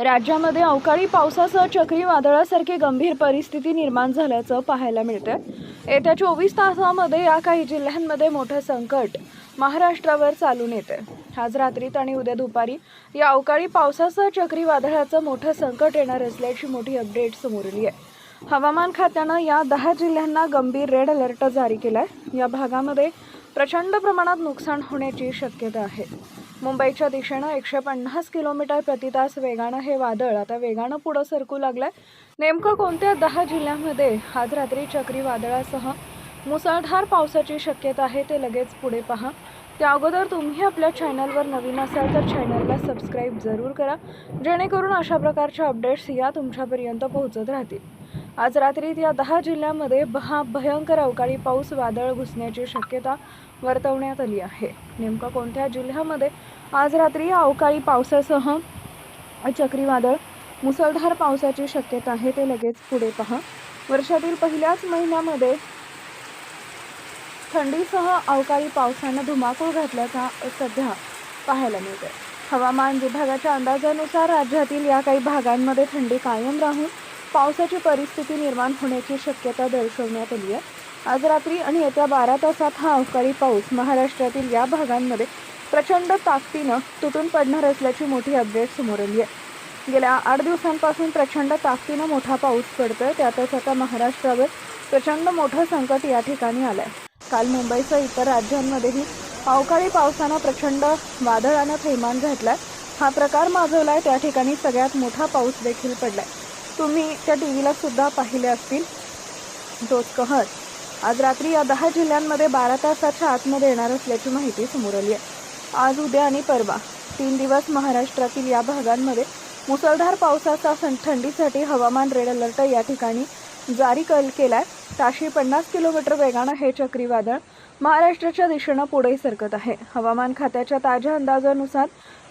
राज्यामध्ये अवकाळी पावसासह चक्रीवादळासारखी गंभीर परिस्थिती निर्माण झाल्याचं पाहायला मिळतंय। येत्या 24 तासांमध्ये या काही जिल्ह्यांमध्ये मोठं संकट महाराष्ट्रावर चालून येते। आज रात्रीत आणि उद्या दुपारी या अवकाळी पावसासह चक्रीवादळाचं मोठं संकट येणार असल्याची मोठी अपडेट समोर आली आहे। हवामान खात्यानं या 10 जिल्ह्यांना गंभीर रेड अलर्ट जारी केलाय। या भागामध्ये प्रचंड प्रमाणात नुकसान होण्याची शक्यता आहे। मुंबईच्या दिशेनं 150 किलोमीटर प्रति तास वेगानं हे वादळ आता वेगानं पुढे सरकू लागलंय। नेमकं कोणत्या 10 जिल्ह्यांमध्ये आज रात्री चक्रीवादळासह मुसळधार पावसाची शक्यता आहे ते लगेच पुढे पहा। त्या अगोदर तुम्ही आपल्या चॅनलवर नवीन असाल तर चॅनलला सबस्क्राइब जरूर करा, जेणेकरून अशा प्रकारच्या अपडेट्स या तुमच्यापर्यंत पोहोचत राहतील। आज रात्री या 10 जिल्ह्यांमध्ये भयंकर अवकाळी पाऊस वादळ घुसण्याची शक्यता वर्तवण्यात आली आहे। नेमकं कोणत्या जिल्ह्यामध्ये आज रात्री अवकाळी पावसासह चक्रीवादळ मुसळधार पावसाची शक्यता आहे ते लगेच पुढे पहा। वर्षातील पहिल्याच महिन्यामध्ये थंडीसह अवकाळी पावसानं धुमाकूळ घातल्याचा सध्या पाहायला मिळतोय। हवामान विभागाच्या अंदाजानुसार राज्यातील या काही भागांमध्ये थंडी कायम राहून पावसाची परिस्थिती निर्माण होण्याची शक्यता दर्शवण्यात आली आहे। आज रात्री आणि येत्या 12 तासात हा अवकाळी पाऊस महाराष्ट्रातील या भागांमध्ये प्रचंड ताकदीनं तुटून पडणार असल्याची मोठी अपडेट समोर आली आहे। गेल्या 8 दिवसांपासून प्रचंड ताकदीनं मोठा पाऊस पडतोय, त्यातच आता महाराष्ट्रावर प्रचंड मोठं संकट या ठिकाणी आलंय। काल मुंबईसह इतर राज्यांमध्येही अवकाळी पावसानं प्रचंड वादळानं थैमान घातलाय। हा प्रकार माजवलाय, त्या ठिकाणी सगळ्यात मोठा पाऊस देखील पडलाय। तुम्ही त्या टीव्हीला सुद्धा पाहिले असतील। तोच कहर आज रात्री या 10 जिल्ह्यांमध्ये 12 तासाच्या आतमध्ये येणार असल्याची माहिती समोर आली आहे। आज उद्या आणि परवा 3 दिवस महाराष्ट्रातील या भागांमध्ये मुसळधार पावसाचा थंडीसाठी हवामान रेड अलर्ट या ठिकाणी जारी केलाय। ताशी 50 किलोमीटर वेगानं हे चक्रीवादळ महाराष्ट्राच्या दिशेनं पुढे सरकत आहे। हवामान खात्याच्या ताज्या अंदाजानुसार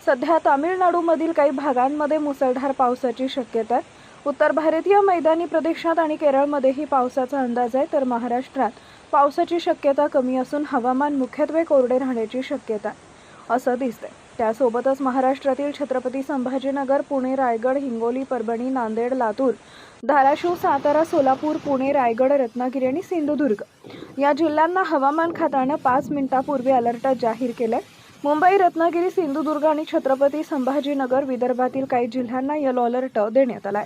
सध्या तामिळनाडूमधील काही भागांमध्ये मुसळधार पावसाची शक्यता आहे। उत्तर भारतीय मैदानी प्रदेशात आणि केरळमध्येही पावसाचा अंदाज आहे, तर महाराष्ट्रात पावसाची शक्यता कमी असून हवामान मुख्यत्वे कोरडे राहण्याची शक्यता असं दिसतंय। त्यासोबतच महाराष्ट्रातील छत्रपती संभाजीनगर, पुणे, रायगड, हिंगोली, परभणी, नांदेड, लातूर, धाराशिव, सातारा, सोलापूर, पुणे, रायगड, रत्नागिरी आणि सिंधुदुर्ग या जिल्ह्यांना हवामान खात्यानं 5 मिनिटांपूर्वी अलर्ट जाहीर केलाय। मुंबई, रत्नागिरी, सिंधुदुर्ग आणि छत्रपती संभाजीनगर, विदर्भातील काही जिल्ह्यांना येलो अलर्ट देण्यात आलाय।